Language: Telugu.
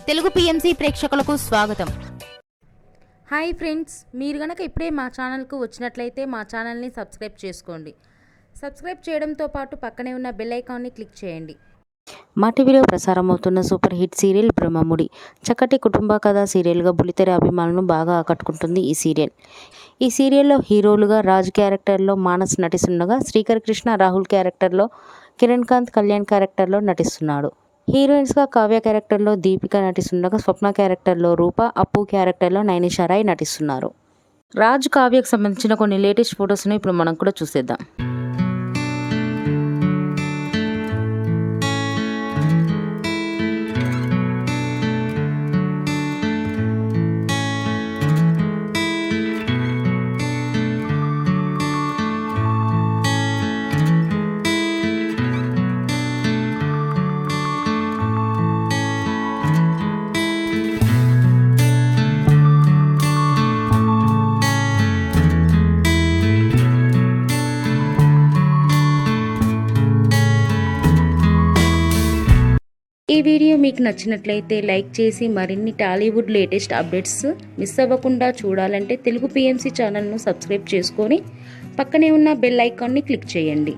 తెలుగు పిఎంసి ప్రేక్షకులకు స్వాగతం. హాయ్ ఫ్రెండ్స్, మీరు గనక ఇప్పుడే మా ఛానల్కు వచ్చినట్లయితే మా ఛానల్ని సబ్స్క్రైబ్ చేసుకోండి. సబ్స్క్రైబ్ చేయడంతో పాటు పక్కనే ఉన్న బెల్ ఐకాన్ని క్లిక్ చేయండి. మా టీవీలో ప్రసారం అవుతున్న సూపర్ హిట్ సీరియల్ బ్రహ్మముడి చక్కటి కుటుంబ కథా సీరియల్గా బుల్లితెర అభిమానులను బాగా ఆకట్టుకుంటుంది ఈ సీరియల్. ఈ సీరియల్లో హీరోలుగా రాజ్ క్యారెక్టర్లో మానస్ నటిస్తుండగా, శ్రీకర్ కృష్ణ రాహుల్ క్యారెక్టర్లో, కిరణ్ కాంత్ కళ్యాణ్ క్యారెక్టర్లో నటిస్తున్నాడు. హీరోయిన్స్గా కావ్య క్యారెక్టర్లో దీపిక నటిస్తుండగా, స్వప్న క్యారెక్టర్లో రూప, అప్పు క్యారెక్టర్లో నైనిషా రాయ్ నటిస్తున్నారు. రాజ్ కావ్యకు సంబంధించిన కొన్ని లేటెస్ట్ ఫొటోస్ని ఇప్పుడు మనం కూడా చూసేద్దాం. ఈ వీడియో మీకు నచ్చినట్లయితే లైక్ చేసి మరిన్ని టాలీవుడ్ లేటెస్ట్ అప్డేట్స్ మిస్ అవ్వకుండా చూడాలంటే తెలుగు పిఎంసి ఛానల్ను సబ్స్క్రైబ్ చేసుకొని పక్కనే ఉన్న బెల్ ఐకాన్ని క్లిక్ చేయండి.